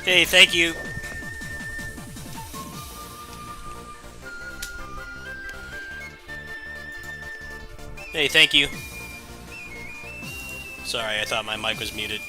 Hey, thank you. Hey, thank you. Sorry, I thought my mic was muted.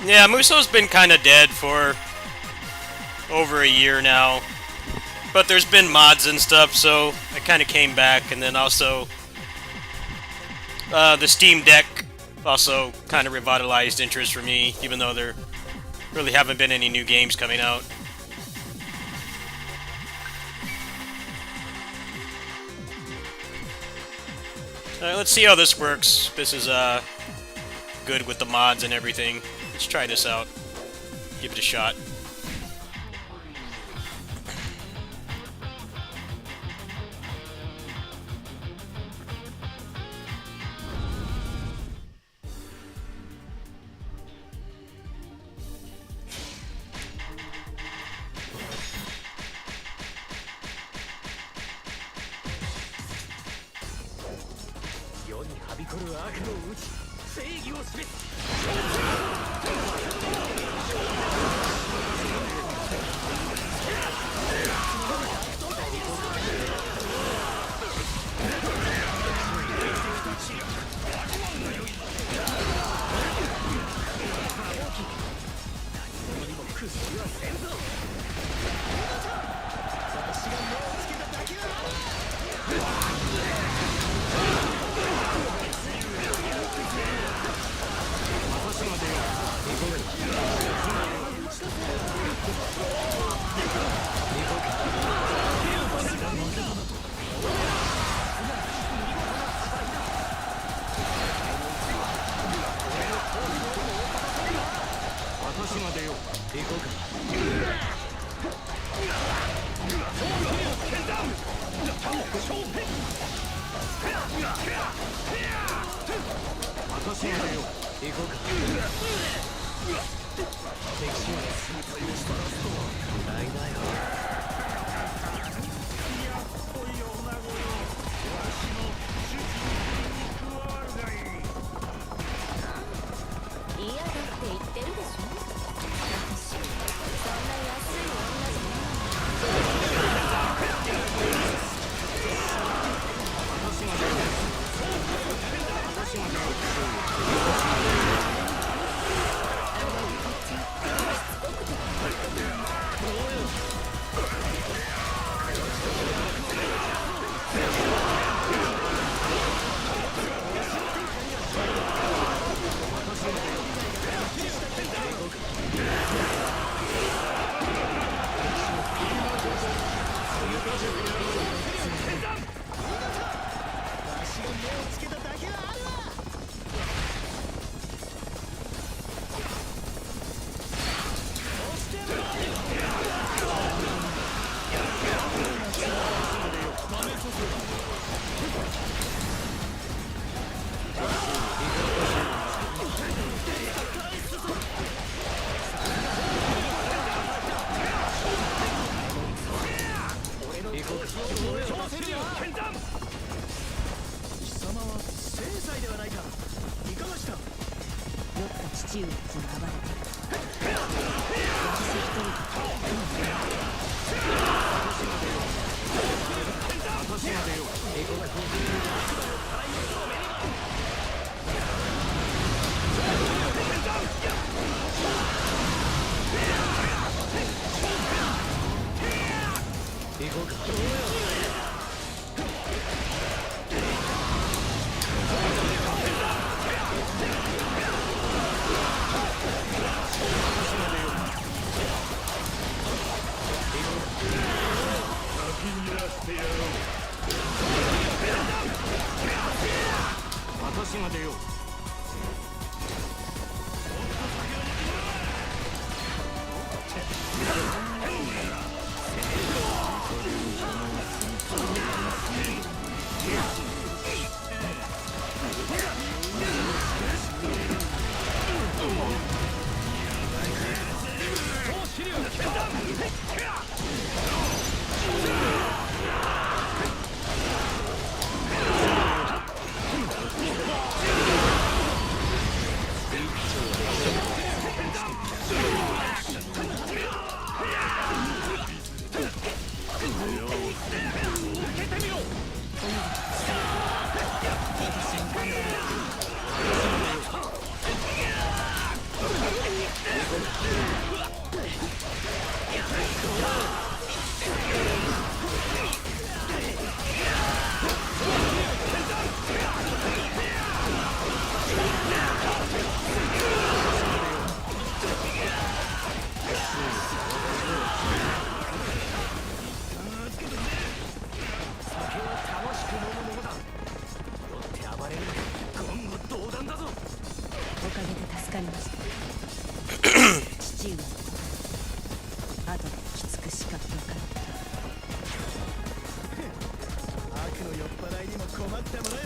Yeah, Muso's been kind of dead for over a year now. But there's been mods and stuff, so I kind of came back. And then also, the Steam Deck also kind of revitalized interest for me, even though there really haven't been any new games coming out. Alright, let's see how this works. This is good with the mods and everything. Let's try this out. Give it a shot.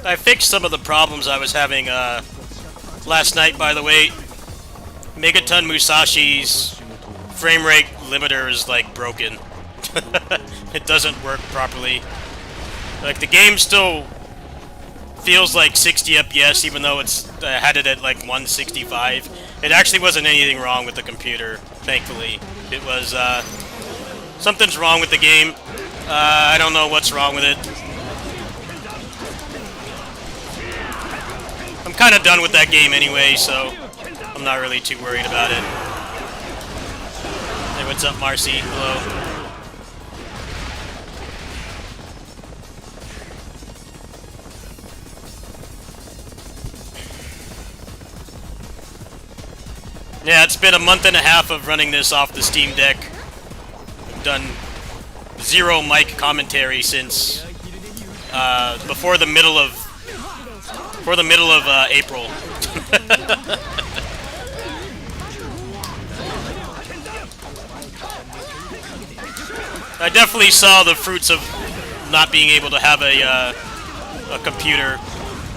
I fixed some of the problems I was having last night, by the way. Megaton Musashi's frame rate limiter is like broken. It doesn't work properly. Like the game still feels like 60 FPS even though it's I had it at like 165. It actually wasn't anything wrong with the computer, thankfully. It was something's wrong with the game. I don't know what's wrong with it. I'm kind of done with that game anyway, so I'm not really too worried about it. Hey, what's up, Marcy? Hello. Yeah, it's been a month and a half of running this off the Steam Deck. I've done zero mic commentary since before the middle of April. I definitely saw the fruits of not being able to have a computer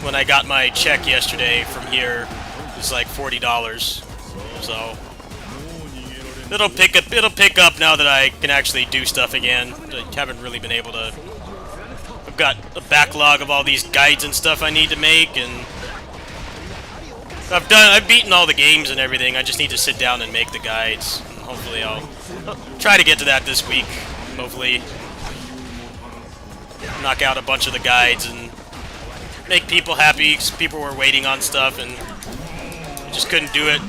when I got my check yesterday from here. It was like $40. So it'll pick up now that I can actually do stuff again. I haven't really been able to. I've got a backlog of all these guides and stuff I need to make, and I've beaten all the games and everything. I just need to sit down and make the guides. And hopefully I'll try to get to that this week. Hopefully knock out a bunch of the guides and make people happy, 'cause people were waiting on stuff and I just couldn't do it.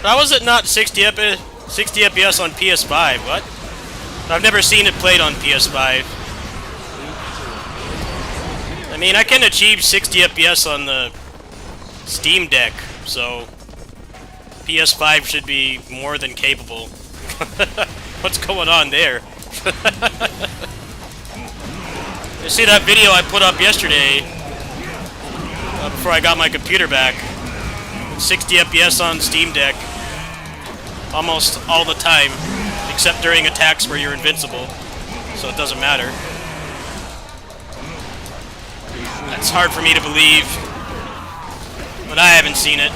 How was it not 60 FPS on PS5? What? I've never seen it played on PS5. I mean, I can achieve 60 FPS on the Steam Deck, so PS5 should be more than capable. What's going on there? You see that video I put up yesterday before I got my computer back? 60 FPS on Steam Deck almost all the time, except during attacks where you're invincible, so it doesn't matter. That's hard for me to believe, but I haven't seen it.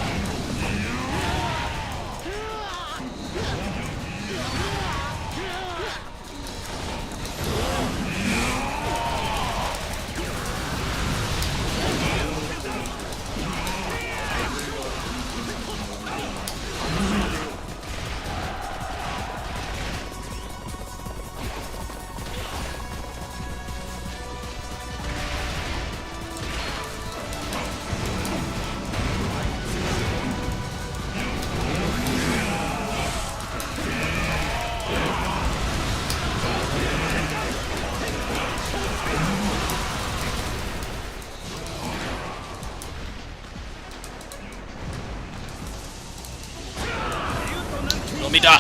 Lomida.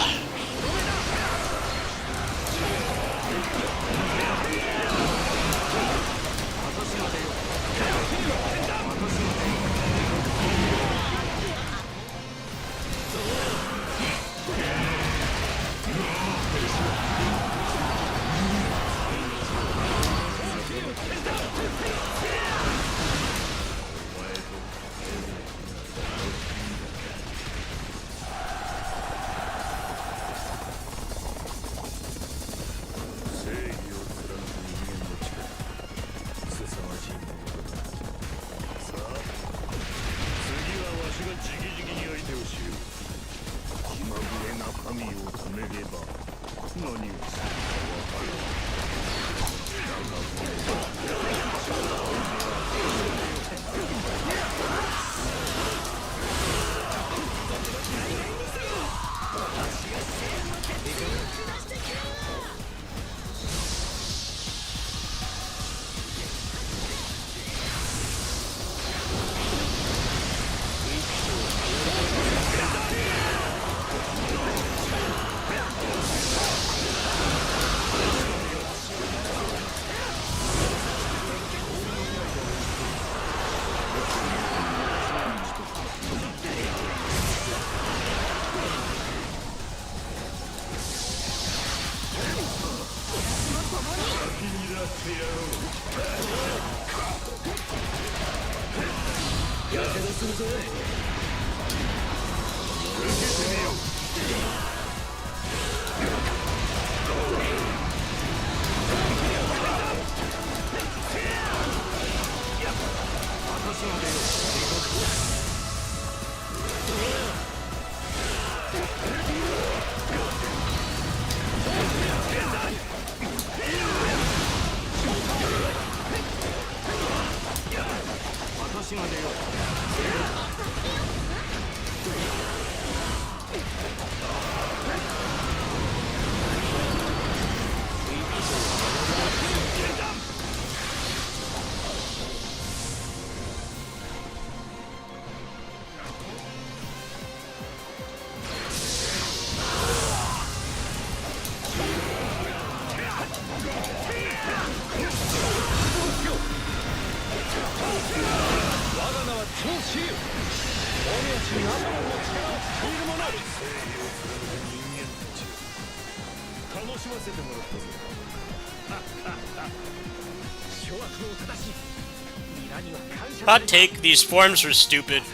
Hot take, these forms were stupid.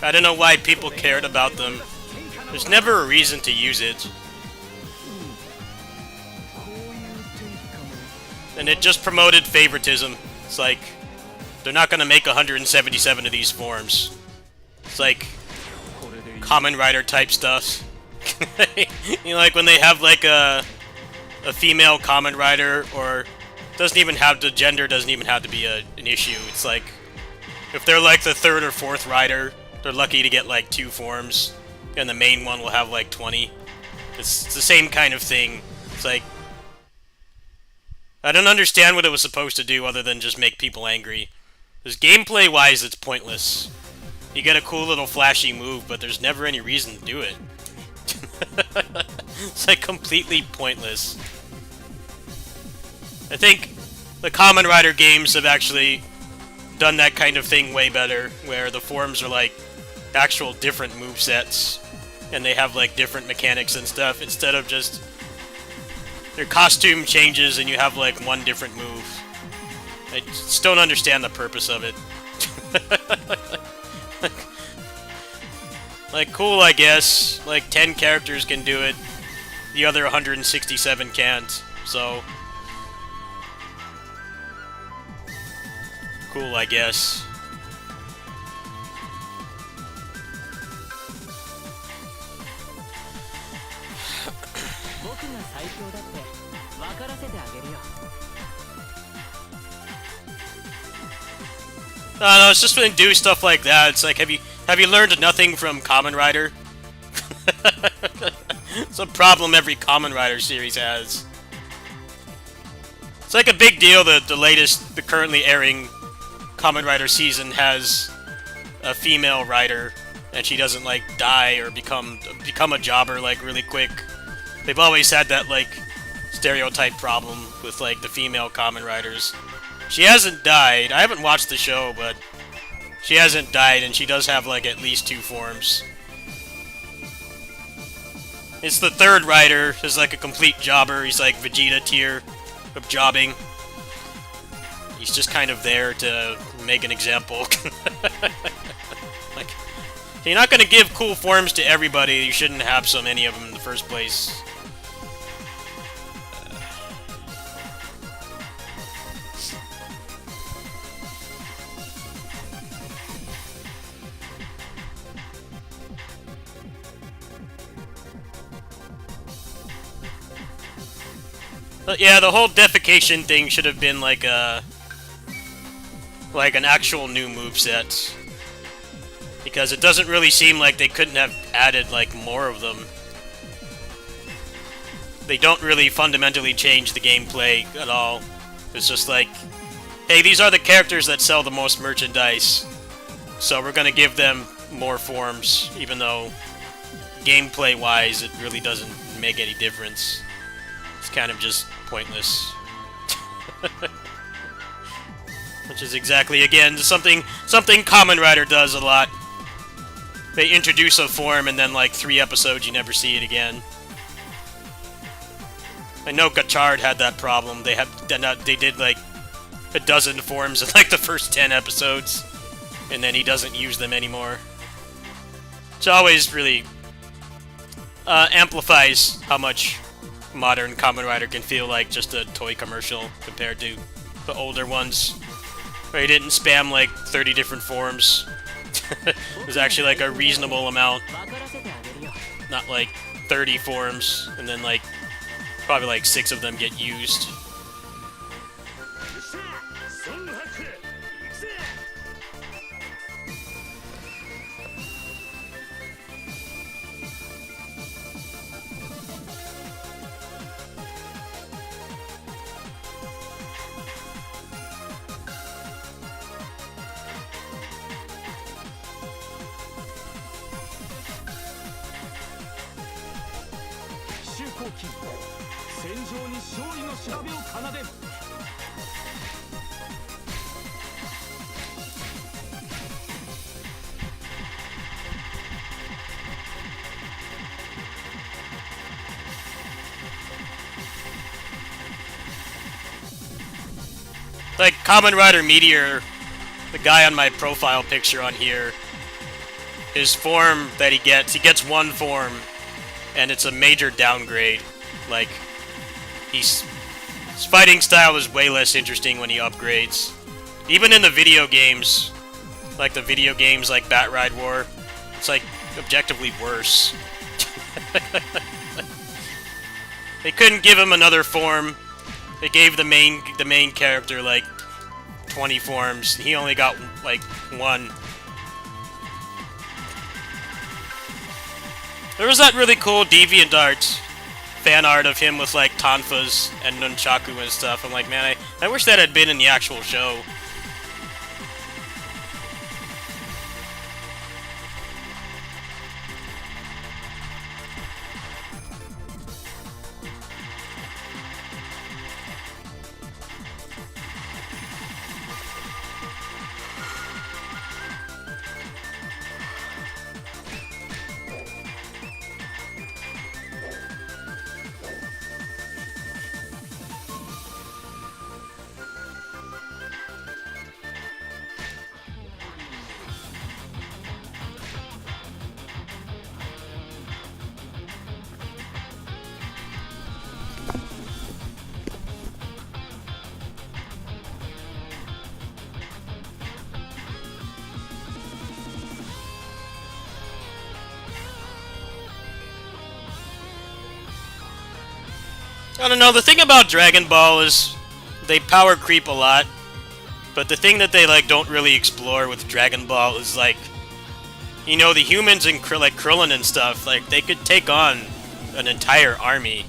I don't know why people cared about them. There's never a reason to use it. And it just promoted favoritism. It's like, they're not gonna make 177 of these forms. It's like, Kamen Rider type stuff. You know, like when they have like a female Kamen Rider, or doesn't even have the gender doesn't even have to be an issue. It's like, if they're like the third or fourth rider, they're lucky to get like 2 forms, and the main one will have like 20. It's the same kind of thing. It's like, I don't understand what it was supposed to do other than just make people angry. Because gameplay-wise, it's pointless. You get a cool little flashy move, but there's never any reason to do it. It's like completely pointless. I think the Kamen Rider games have actually done that kind of thing way better, where the forms are like actual different movesets, and they have like different mechanics and stuff, instead of just their costume changes and you have like one different move. I just don't understand the purpose of it. Like, cool, I guess. Like, 10 characters can do it. The other 167 can't, so... cool, I guess. No, it's just when they do stuff like that. It's like, have you learned nothing from Kamen Rider? It's a problem every Kamen Rider series has. It's like a big deal that the currently airing Kamen Rider season has a female rider, and she doesn't like die or become a jobber like really quick. They've always had that like stereotype problem with like the female Kamen Riders. She hasn't died. I haven't watched the show, but she hasn't died, and she does have like at least 2 forms. It's the third rider, who's like a complete jobber. He's like Vegeta tier of jobbing. He's just kind of there to make an example. Like, if you're not gonna give cool forms to everybody, you shouldn't have so many of them in the first place. But yeah, the whole defecation thing should have been like an actual new moveset. Because it doesn't really seem like they couldn't have added like more of them. They don't really fundamentally change the gameplay at all. It's just like, hey, these are the characters that sell the most merchandise, so we're gonna give them more forms, even though gameplay-wise it really doesn't make any difference. It's kind of just pointless. Which is exactly, again, something Kamen Rider does a lot. They introduce a form, and then like 3 episodes you never see it again. I know Gachard had that problem. They did like a dozen forms in like the first 10 episodes, and then he doesn't use them anymore. Which always really amplifies how much modern Kamen Rider can feel like just a toy commercial compared to the older ones, where he didn't spam like 30 different forms. It was actually like a reasonable amount, not like 30 forms, and then like probably like 6 of them get used. Like Kamen Rider Meteor, the guy on my profile picture on here, his form that he gets one form, and it's a major downgrade. Like, his fighting style is way less interesting when he upgrades. Even in the video games, like Bat Ride War, it's like objectively worse. They couldn't give him another form. They gave the main character like 20 forms. He only got like 1. There was that really cool DeviantArt fan art of him with like tonfas and nunchaku and stuff. I'm like, man, I wish that had been in the actual show. I don't know, the thing about Dragon Ball is they power creep a lot, but the thing that they like don't really explore with Dragon Ball is like, you know, the humans and like Krillin and stuff, like they could take on an entire army.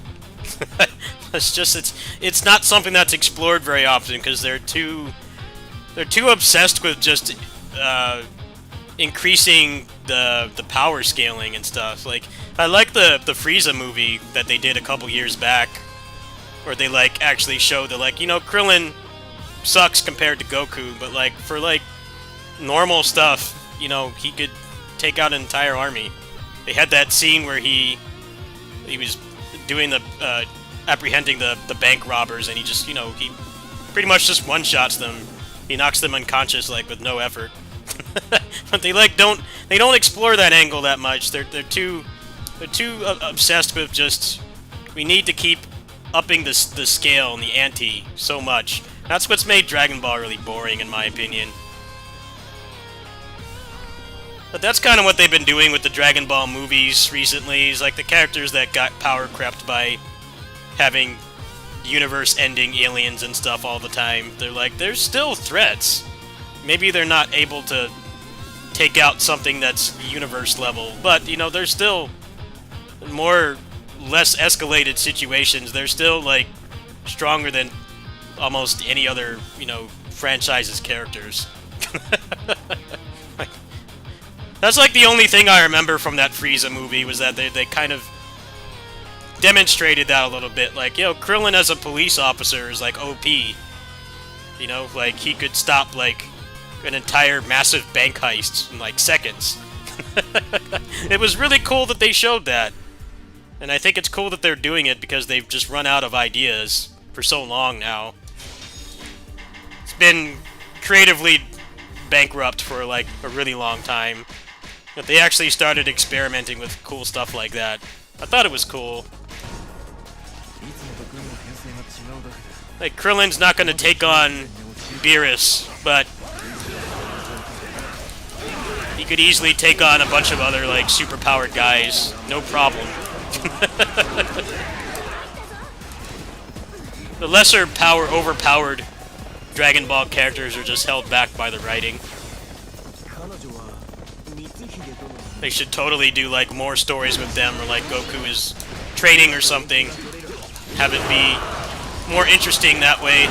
It's not something that's explored very often because they're too obsessed with just increasing the power scaling and stuff. Like, I like the Frieza movie that they did a couple years back, where they like actually show that, like, you know, Krillin sucks compared to Goku, but like for like normal stuff, you know, he could take out an entire army. They had that scene where he was doing the apprehending the bank robbers, and he just, you know, he pretty much just one-shots them. He knocks them unconscious like with no effort. But they like don't explore that angle that much. They're too obsessed with just, we need to keep upping the scale and the ante so much. That's what's made Dragon Ball really boring, in my opinion. But that's kind of what they've been doing with the Dragon Ball movies recently, is like the characters that got power crept by having universe-ending aliens and stuff all the time. They're like, there's still threats. Maybe they're not able to take out something that's universe level, but, you know, there's still less escalated situations. They're still, like, stronger than almost any other, you know, franchise's characters. That's like the only thing I remember from that Frieza movie, was that they kind of demonstrated that a little bit. Like, yo, Krillin as a police officer is like OP. You know, like, he could stop like an entire massive bank heist in like seconds. It was really cool that they showed that. And I think it's cool that they're doing it because they've just run out of ideas for so long now. been creatively bankrupt for like a really long time. But they actually started experimenting with cool stuff like that. I thought it was cool. Like, Krillin's not gonna take on Beerus, but he could easily take on a bunch of other, like, super-powered guys. No problem. The lesser overpowered Dragon Ball characters are just held back by the writing. They should totally do, like, more stories with them, or, like, Goku is training or something. Have it be more interesting that way.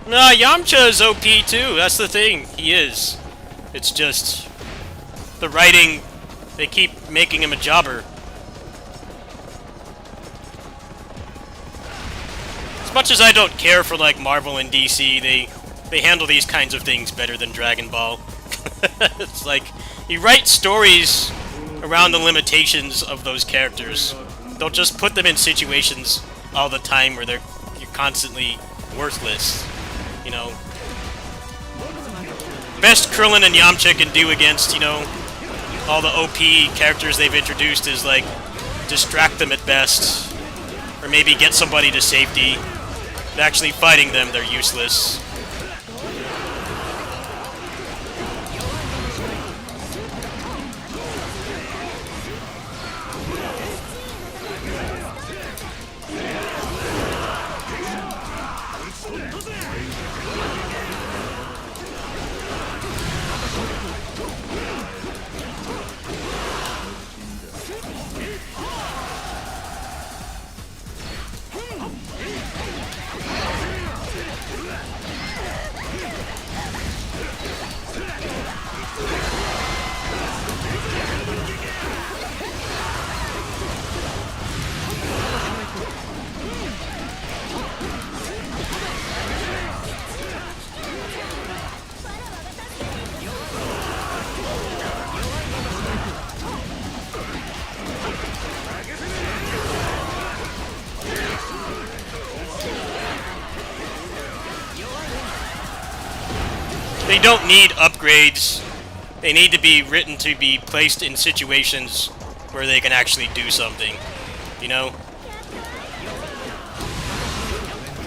Nah, Yamcha is OP too, that's the thing, he is. It's just, the writing, they keep making him a jobber. As much as I don't care for, like, Marvel and DC, they handle these kinds of things better than Dragon Ball. It's like, you write stories around the limitations of those characters. Don't just put them in situations all the time where you're constantly worthless. You know, best Krillin and Yamcha can do against, you know, all the OP characters they've introduced is, like, distract them at best, or maybe get somebody to safety. But actually fighting them, they're useless. They don't need upgrades. They need to be written to be placed in situations where they can actually do something. You know?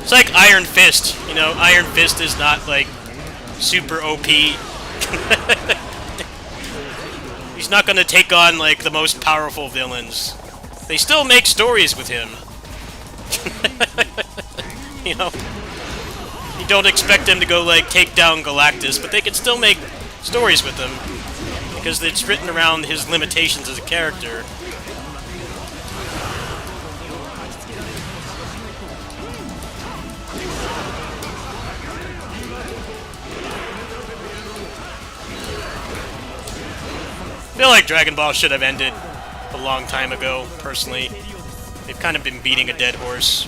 It's like Iron Fist. You know, Iron Fist is not, like, super OP. He's not gonna take on, like, the most powerful villains. They still make stories with him. You know? You don't expect them to go, like, take down Galactus, but they can still make stories with him. Because it's written around his limitations as a character. I feel like Dragon Ball should have ended a long time ago, personally. They've kind of been beating a dead horse.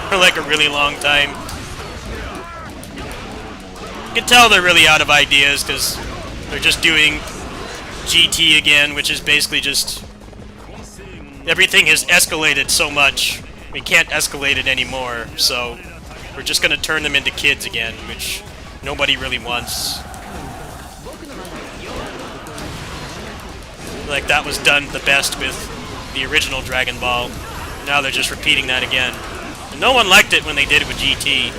For like a really long time. You can tell they're really out of ideas because they're just doing GT again, which is basically just... everything has escalated so much. We can't escalate it anymore, so we're just gonna turn them into kids again, which nobody really wants. Like, that was done the best with the original Dragon Ball. Now they're just repeating that again. And no one liked it when they did it with GT.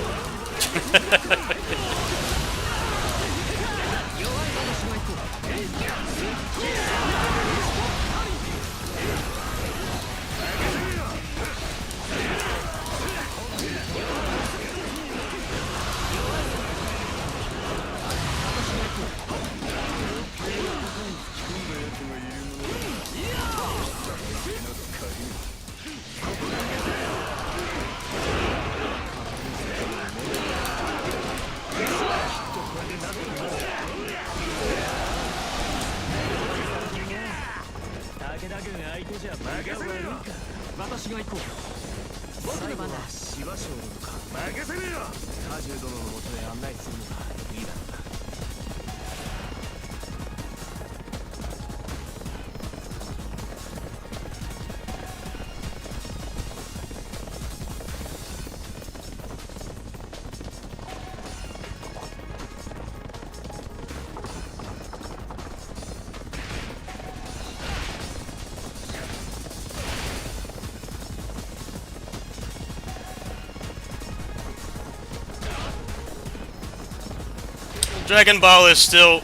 Dragon Ball is still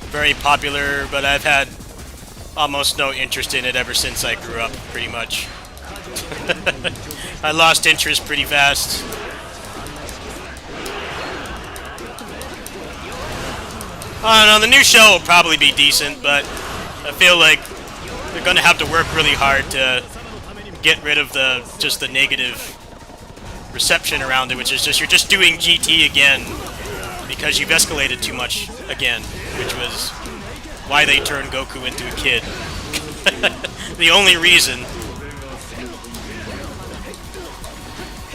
very popular, but I've had almost no interest in it ever since I grew up, pretty much. I lost interest pretty fast. I don't know, the new show will probably be decent, but I feel like they're gonna have to work really hard to get rid of just the negative reception around it, which is just you're just doing GT again because you've escalated too much again, which was why they turned Goku into a kid. The only reason.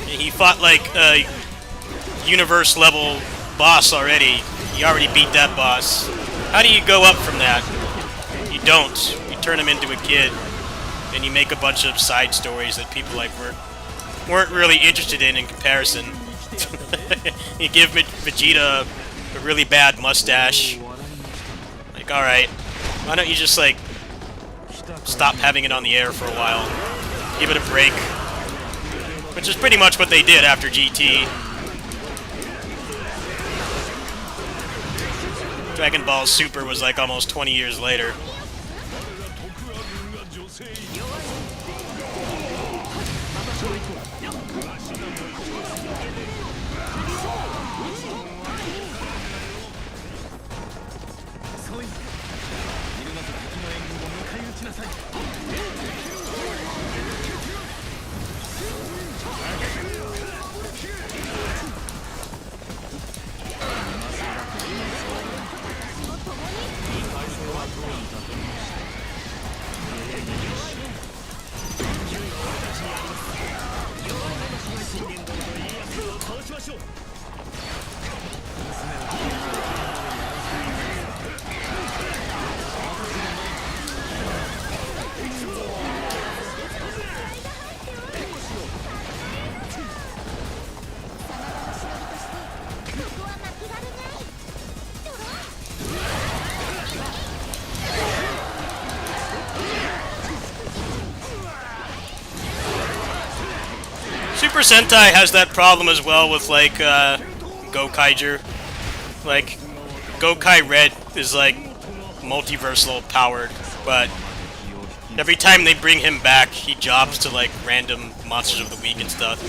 He fought like a universe level boss already. You already beat that boss. How do you go up from that? You don't. You turn him into a kid, and you make a bunch of side stories that people like weren't really interested in comparison. You give Vegeta a really bad mustache. Like, alright, why don't you just, like, stop having it on the air for a while? Give it a break. Which is pretty much what they did after GT. Dragon Ball Super was like almost 20 years later. Super Sentai has that problem as well with, like, Gokaiger. Like, Gokai Red is, like, multiversal powered, but every time they bring him back, he jobs to, like, random Monsters of the Week and stuff.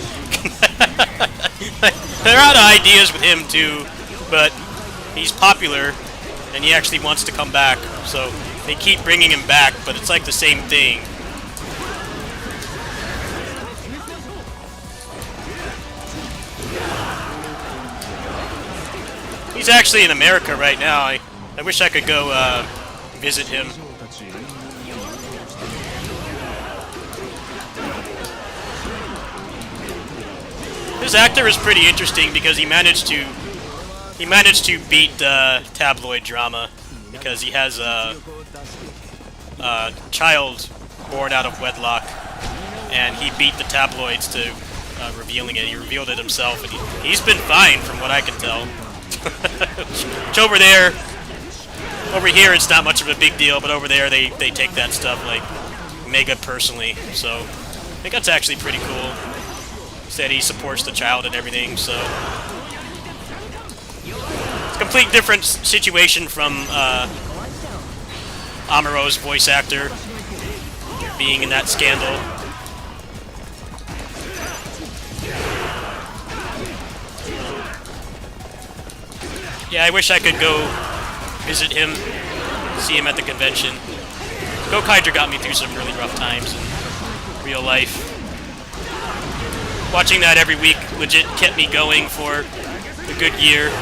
They're out of ideas with him, too, but he's popular, and he actually wants to come back, so they keep bringing him back, but it's like the same thing. He's actually in America right now. I wish I could go visit him. This actor is pretty interesting because he managed to beat tabloid drama because he has a child born out of wedlock, and he beat the tabloids to revealing it. He revealed it himself, and he's been fine from what I can tell. Which over here it's not much of a big deal, but over there they take that stuff like mega personally, so I think that's actually pretty cool. Said he supports the child and everything, so it's a complete different situation from Amuro's voice actor being in that scandal. Yeah, I wish I could go visit him, see him at the convention. Gokaiger got me through some really rough times in real life. Watching that every week legit kept me going for a good year.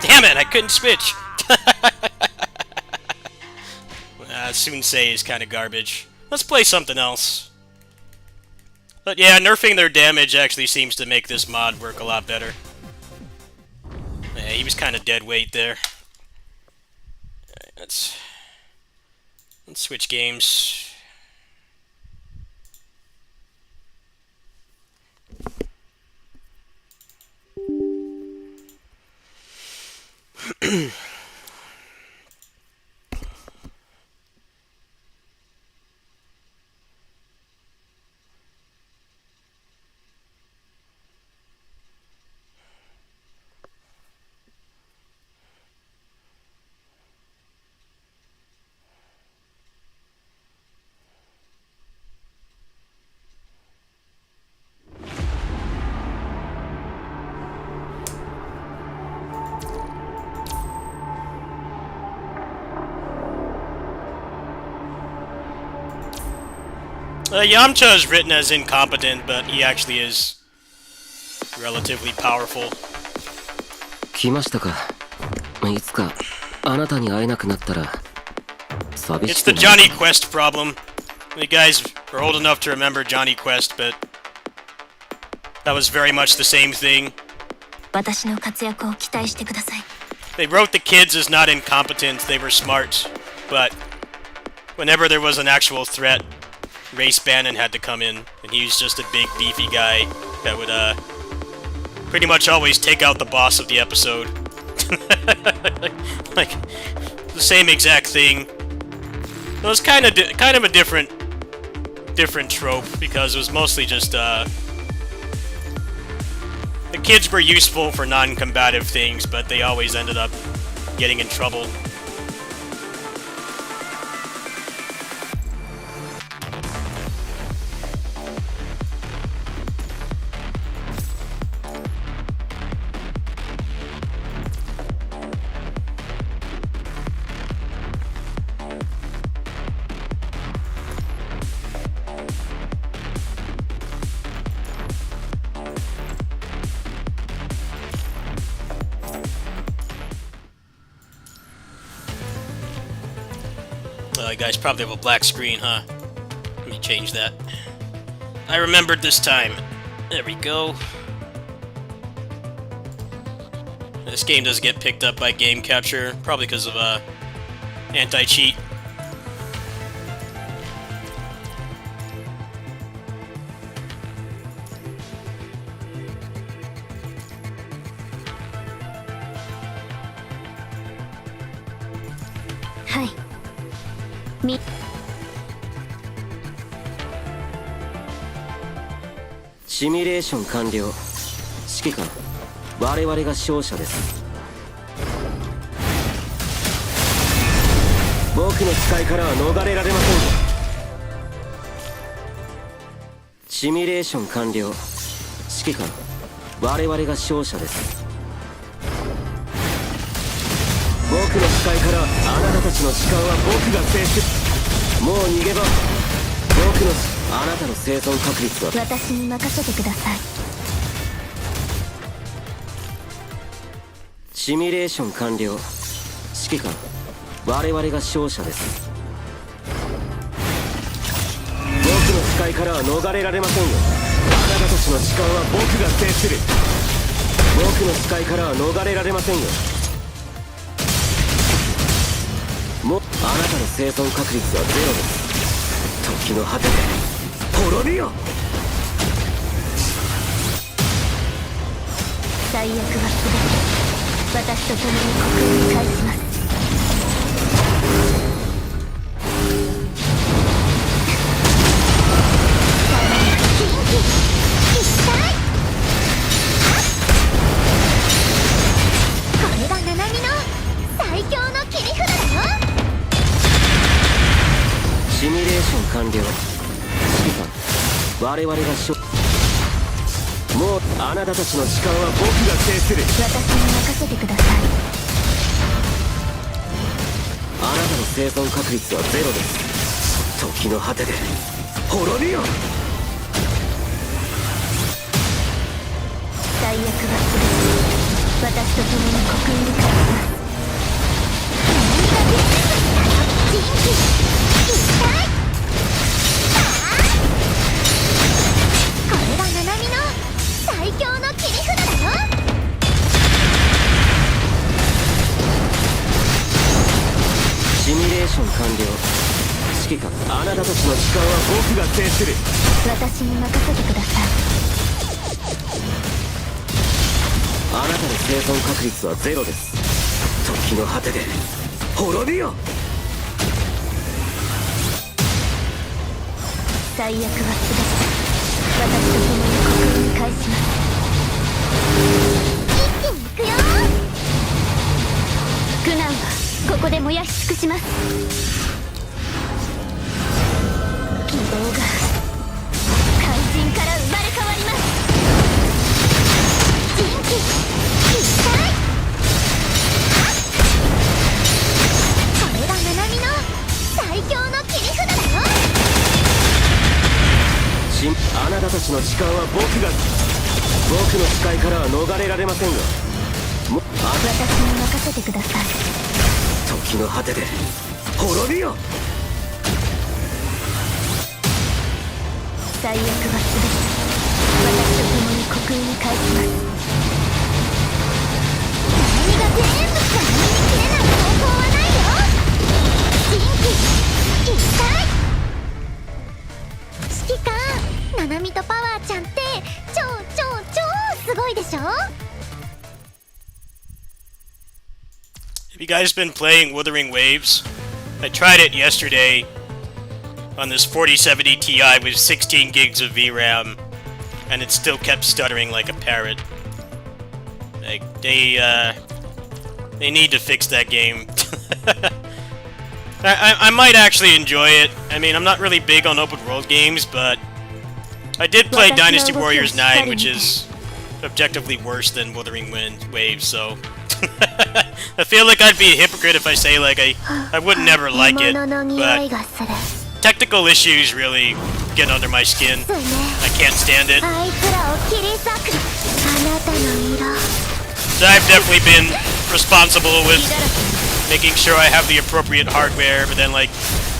Damn it, I couldn't switch! Sunsei is kind of garbage. Let's play something else. But yeah, nerfing their damage actually seems to make this mod work a lot better. Yeah, he was kind of dead weight there. Alright, let's switch games. Yamcha is written as incompetent, but he actually is relatively powerful. 来ましたか。いつかあなたに会えなくなったら寂 It's し the くなる。 Johnny Quest problem. You guys are old enough to remember Johnny Quest, but that was very much the same thing. 私の活躍を期待してください。 They wrote the kids as not incompetent, they were smart, but whenever there was an actual threat, Race Bannon had to come in, and he was just a big, beefy guy that would, pretty much always take out the boss of the episode. Like, the same exact thing. It was kind of a different trope, because it was mostly just, the kids were useful for non-combative things, but they always ended up getting in trouble. You guys probably have a black screen, huh? Let me change that. I remembered this time. There we go. This game does get picked up by Game Capture, probably because of anti-cheat. Hi. Me. シミュレーション完了。指揮官、我々が勝者です。僕の使いからは逃れられませんよ。シミュレーション完了。指揮官、我々が勝者です。僕の視界からあなたたちの時間は僕が制する。もう逃げ場。僕のあなたの生存確率は私に任せてください。シミュレーション完了。指揮官、我々が勝者です。僕の視界からは逃れられませんよ。あなたたちの時間は僕が制する。僕の視界からは逃れられませんよ。もうあなたの生存確率はゼロです。時の果てで滅びよ。最悪は全て私と共に国に返します。元気にしたい。シミュレーション完了。指揮官、我々がもうあなたたちの時間は僕が制する。私に任せてください。あなたの生存確率はゼロです。時の果てで滅びよ。最悪は全て私と共に刻印に返します。人気一体これがナナミの最強の切り札だよ。シミュレーション完了。指揮官、あなたたちの時間は僕が制する。私に任せてください。あなたの生存確率はゼロです。時の果てで滅びよ。最悪は全て私と共に刻印に返します。一気に行くよ。苦難はここで燃やし尽くします。希望が肝心から生まれ変わります。人気一体これがナナミの最強の切り札だよ。あなたたちの時間は僕の視界からは逃れられませんが、私に任せてください。時の果てで滅びよ。最悪は全て私と共に刻印に返します。何が全部が見に切れない方法はないよ。人気一体指揮官、ナナミとパワーちゃんって超すごいでしょ。 Have you guys been playing Wuthering Waves? I tried it yesterday on this 4070 Ti with 16 gigs of VRAM, and it still kept stuttering like a parrot. Like, they need to fix that game. I might actually enjoy it. I mean, I'm not really big on open world games, but I did play Dynasty Warriors 9, which is objectively worse than Wuthering Waves, so I feel like I'd be a hypocrite if I say like I would never like it, but technical issues really get under my skin. I can't stand it. So I've definitely been responsible with making sure I have the appropriate hardware, but then like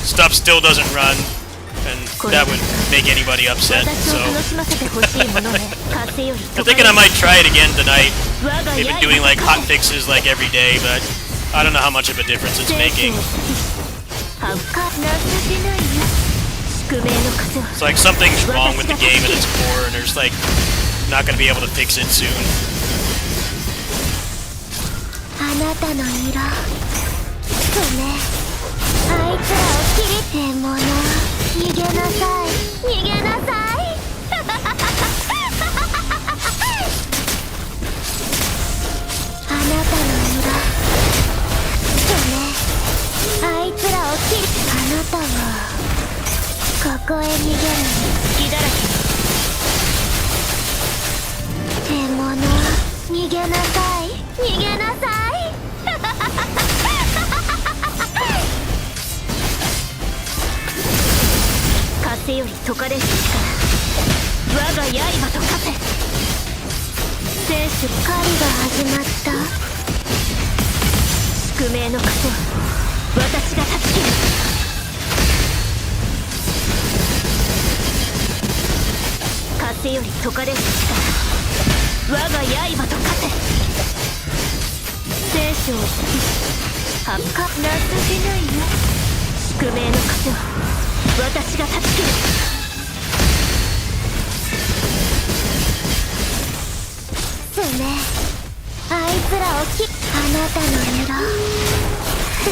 stuff still doesn't run, and that would make anybody upset. So I'm thinking I might try it again tonight. They've been doing like hot fixes like every day, but I don't know how much of a difference it's making. It's like something's wrong with the game at its core, and there's like not gonna be able to fix it soon. あなたの色そうねあいつらを切りてもの逃げなさい逃げなさいあなたの色そうねあいつらを切りあなたはここへ逃げる隙だらけ手物逃げなさい逃げなさい風より解かれる力我が刃と化せ生死狩りが始まった宿命の風を私が断ち切る風より解かれる力我が刃と化せ生死を発火なすぎないよ宿命の風を私が断ち切るすねあいつらをあなたの色好き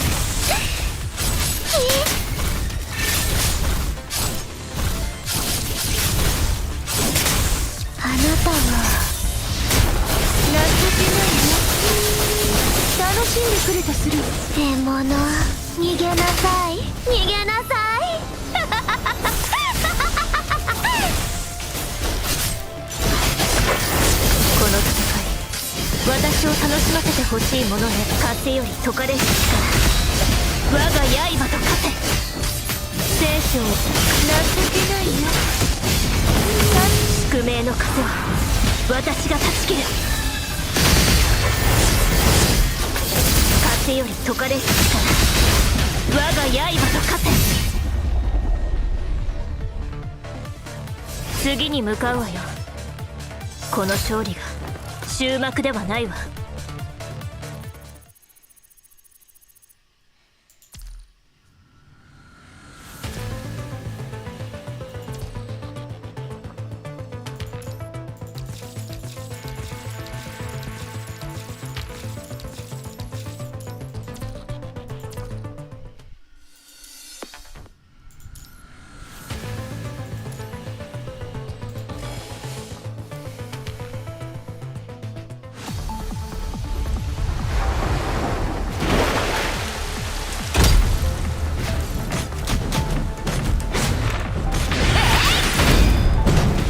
あなたは情けないよ楽しんでくれたする獲物逃げなさい逃げなさいしませてほしいものね。風より解かれし力、我が刃と化せ。聖書を情けないよ。宿命の風は私が断ち切る。風より解かれし力、我が刃と化せ。次に向かうわよ。この勝利が終幕ではないわ。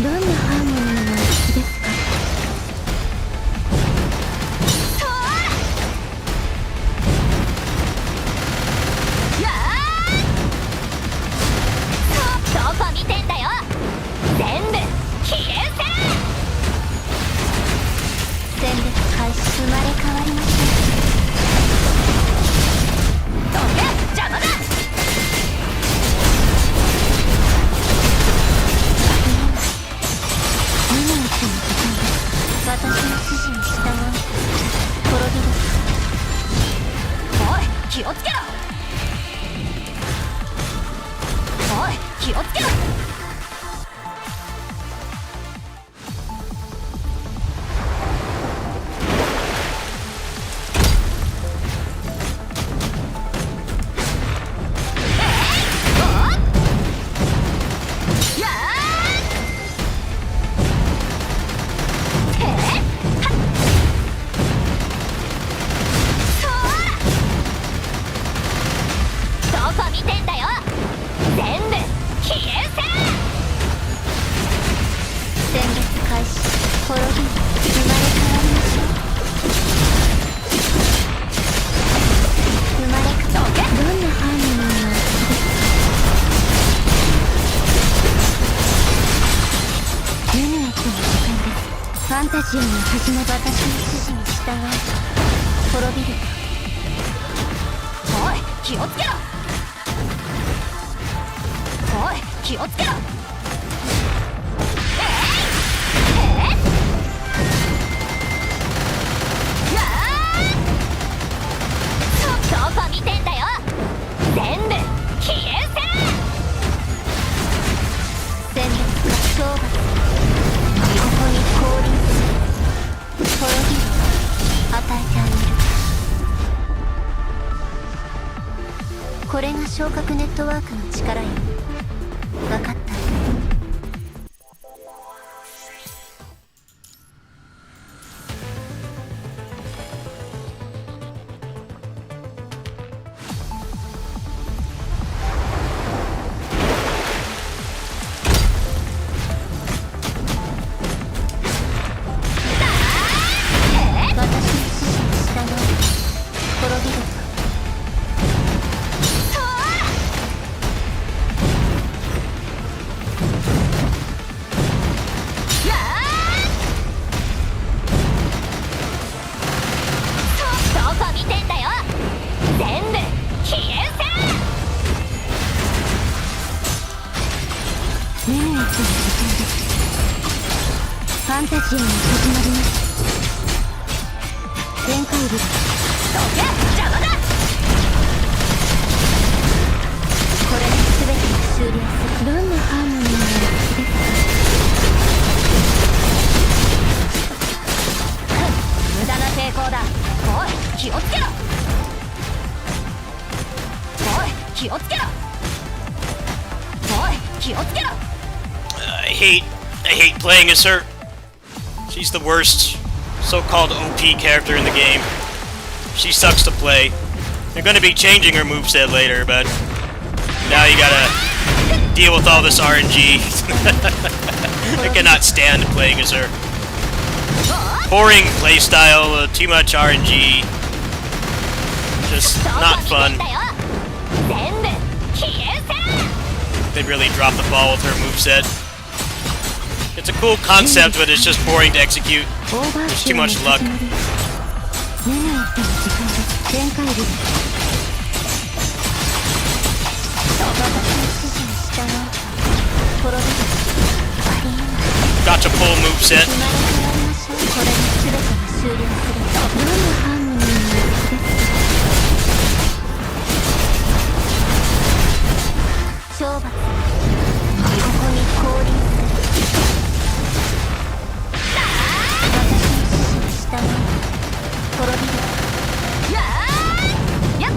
どんなハーモニーがお好きですか？どこ見てんだよ。全部消えせ。戦列開始。生まれ変わりました。どけ、邪魔だ。私の指示に従う。滅びる。おい、気をつけろ。おい、気をつけろ。どこ見てんだよ。全部消えせ。戦列開始。滅びる。生まれ変わりましょう。生まれ変わり。どんなハーモニーがお好きですか？ユニエットの時間です。ファンタジーの始まり。私の指示に従う。滅びる。おい、気をつけろ。おい、気をつけろ。どこ見てんだよ。全部消えせ。戦列が勝負。ここに降臨する。滅びる。与えてあげる。これが昇格ネットワークの力よ。分かった。私の指示に従う。滅びる。どこ見てんだよ。全部消えせ。ユニエットの時間です。ファンタジーが始まります。全開部。どけ、邪魔だ。これで全てが終了する。どんなハーモニーがお好きですか？無駄な抵抗だ。おい、気をつけろ。おい、気をつけろ。おい、気をつけろ。I hate playing as her. She's the worst so-called OP character in the game. She sucks to play. They're gonna be changing her moveset later, but now you gotta deal with all this RNG. I cannot stand playing as her. Boring playstyle, too much RNG. Just not fun. 全部消えせ They really dropped the ball with her moveset. It's a cool concept, but it's just boring to execute. オーバー There's キ too ルの much 始 luck. まり7一手の時間です全開です私の指示に従うと滅びるありえない Gotcha pull moveset. 生まれ変わりましょうこれで全てが終了するどんなハーモニーの様子ですか懲罰ここに降臨する私の指示に従う滅びるやーやっ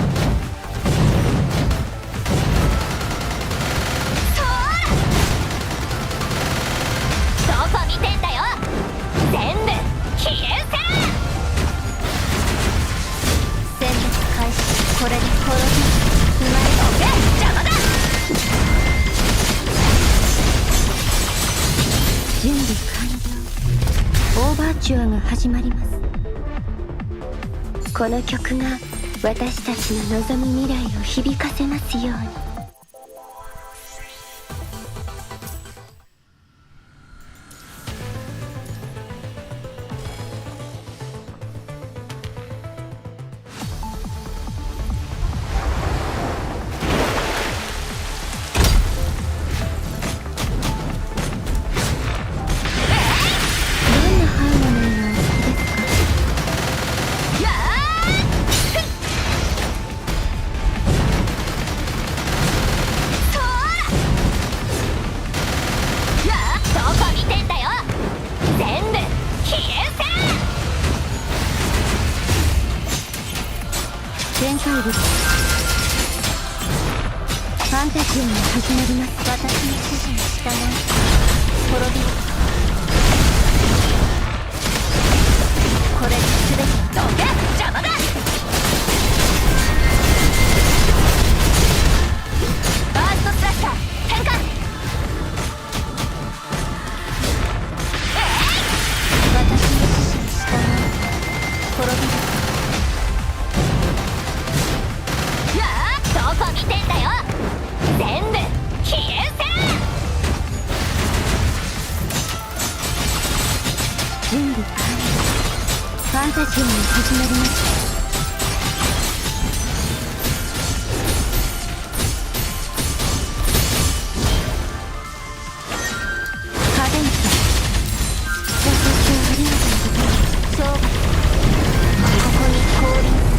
どこ見てんだよ全部消えせ戦略開始これで滅びる生まれとけ邪魔だ準備完了オーバーチュアが始まりますこの曲が私たちの望む未来を響かせますように全開ですファンタジアが始まります私の指示に従う滅びるこれで全てどけ邪魔だバーストスラッシャー変換私の指示に従う滅びるどこ見てんだよ全部消えせ準備完了ファンタジアが始まりますカデンサご清聴ありがとうございます勝負ここに降臨す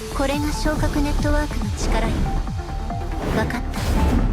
るこれが昇格ネットワークの力よ分かった